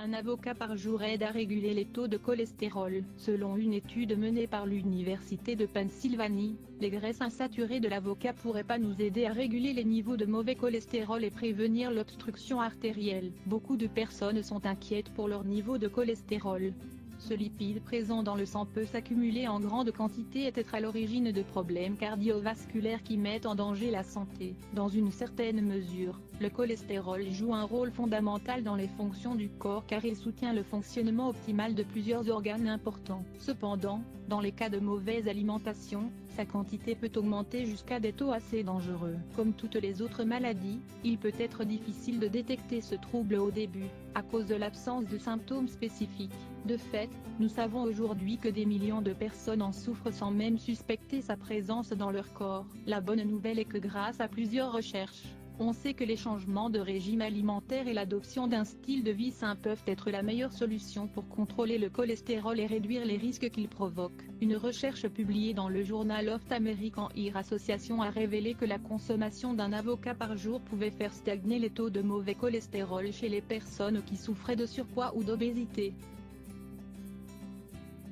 Un avocat par jour aide à réguler les taux de cholestérol. Selon une étude menée par l'Université de Pennsylvanie, les graisses insaturées de l'avocat pourraient pas nous aider à réguler les niveaux de mauvais cholestérol et prévenir l'obstruction artérielle. Beaucoup de personnes sont inquiètes pour leur niveau de cholestérol. Ce lipide présent dans le sang peut s'accumuler en grande quantité et être à l'origine de problèmes cardiovasculaires qui mettent en danger la santé. Dans une certaine mesure, le cholestérol joue un rôle fondamental dans les fonctions du corps car il soutient le fonctionnement optimal de plusieurs organes importants. Cependant, dans les cas de mauvaise alimentation, sa quantité peut augmenter jusqu'à des taux assez dangereux. Comme toutes les autres maladies, il peut être difficile de détecter ce trouble au début, à cause de l'absence de symptômes spécifiques. De fait, nous savons aujourd'hui que des millions de personnes en souffrent sans même suspecter sa présence dans leur corps. La bonne nouvelle est que grâce à plusieurs recherches, on sait que les changements de régime alimentaire et l'adoption d'un style de vie sain peuvent être la meilleure solution pour contrôler le cholestérol et réduire les risques qu'il provoque. Une recherche publiée dans le journal of American Heart Association a révélé que la consommation d'un avocat par jour pouvait faire stagner les taux de mauvais cholestérol chez les personnes qui souffraient de surpoids ou d'obésité.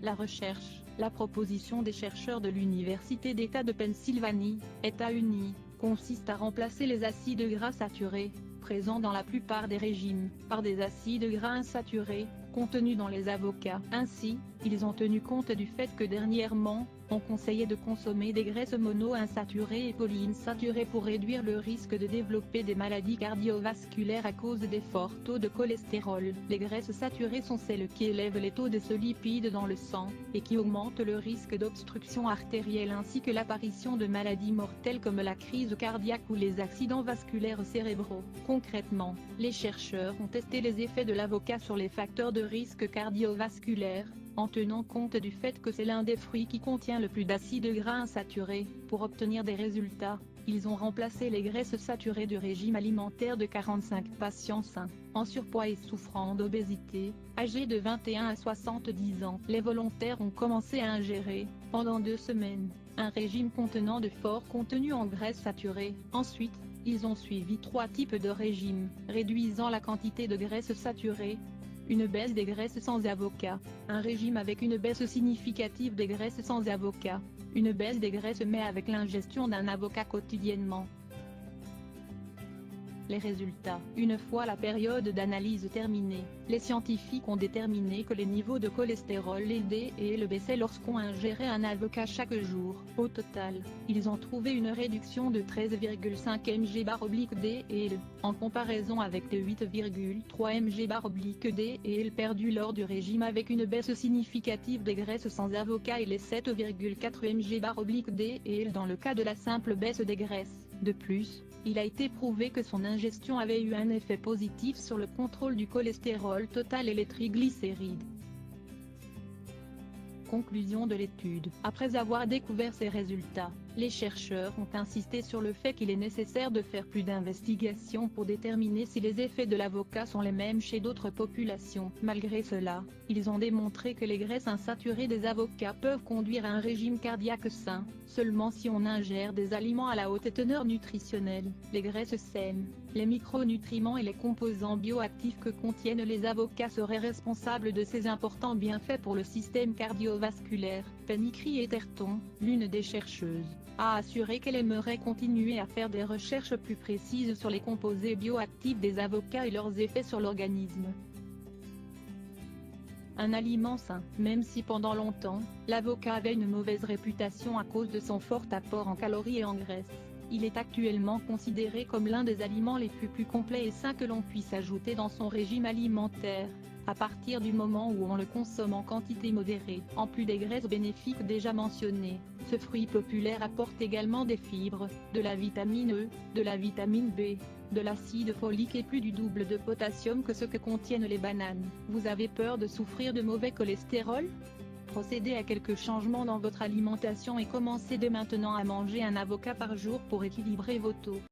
La recherche, la proposition des chercheurs de l'Université d'État de Pennsylvanie, États-Unis, consiste à remplacer les acides gras saturés, présents dans la plupart des régimes, par des acides gras insaturés, contenus dans les avocats. Ainsi, ils ont tenu compte du fait que dernièrement, on conseillait de consommer des graisses mono-insaturées et polyinsaturées pour réduire le risque de développer des maladies cardiovasculaires à cause des forts taux de cholestérol. Les graisses saturées sont celles qui élèvent les taux de ce lipide dans le sang, et qui augmentent le risque d'obstruction artérielle ainsi que l'apparition de maladies mortelles comme la crise cardiaque ou les accidents vasculaires cérébraux. Concrètement, les chercheurs ont testé les effets de l'avocat sur les facteurs de risque cardiovasculaire, en tenant compte du fait que c'est l'un des fruits qui contient le plus d'acides gras insaturés. Pour obtenir des résultats, ils ont remplacé les graisses saturées du régime alimentaire de 45 patients sains, en surpoids et souffrant d'obésité, âgés de 21 à 70 ans. Les volontaires ont commencé à ingérer, pendant 2 semaines, un régime contenant de forts contenus en graisses saturées. Ensuite, ils ont suivi 3 types de régimes, réduisant la quantité de graisses saturées, une baisse des graisses sans avocat, un régime avec une baisse significative des graisses sans avocat, une baisse des graisses mais avec l'ingestion d'un avocat quotidiennement. Les résultats. Une fois la période d'analyse terminée, les scientifiques ont déterminé que les niveaux de cholestérol LDL baissaient lorsqu'on ingérait un avocat chaque jour. Au total, ils ont trouvé une réduction de 13,5 mg/dl, en comparaison avec les 8,3 mg/dl perdus lors du régime avec une baisse significative des graisses sans avocat et les 7,4 mg/dl dans le cas de la simple baisse des graisses. De plus, il a été prouvé que son ingestion avait eu un effet positif sur le contrôle du cholestérol total et les triglycérides. Conclusion de l'étude. Après avoir découvert ces résultats, les chercheurs ont insisté sur le fait qu'il est nécessaire de faire plus d'investigations pour déterminer si les effets de l'avocat sont les mêmes chez d'autres populations. Malgré cela, ils ont démontré que les graisses insaturées des avocats peuvent conduire à un régime cardiaque sain, seulement si on ingère des aliments à la haute teneur nutritionnelle. Les graisses saines, les micronutriments et les composants bioactifs que contiennent les avocats seraient responsables de ces importants bienfaits pour le système cardiovasculaire. Penny Crieterton, l'une des chercheuses, a assuré qu'elle aimerait continuer à faire des recherches plus précises sur les composés bioactifs des avocats et leurs effets sur l'organisme. Un aliment sain. Même si pendant longtemps, l'avocat avait une mauvaise réputation à cause de son fort apport en calories et en graisses, il est actuellement considéré comme l'un des aliments les plus complets et sains que l'on puisse ajouter dans son régime alimentaire, à partir du moment où on le consomme en quantité modérée. En plus des graisses bénéfiques déjà mentionnées, ce fruit populaire apporte également des fibres, de la vitamine E, de la vitamine B, de l'acide folique et plus du double de potassium que ce que contiennent les bananes. Vous avez peur de souffrir de mauvais cholestérol ? Procédez à quelques changements dans votre alimentation et commencez dès maintenant à manger un avocat par jour pour équilibrer vos taux.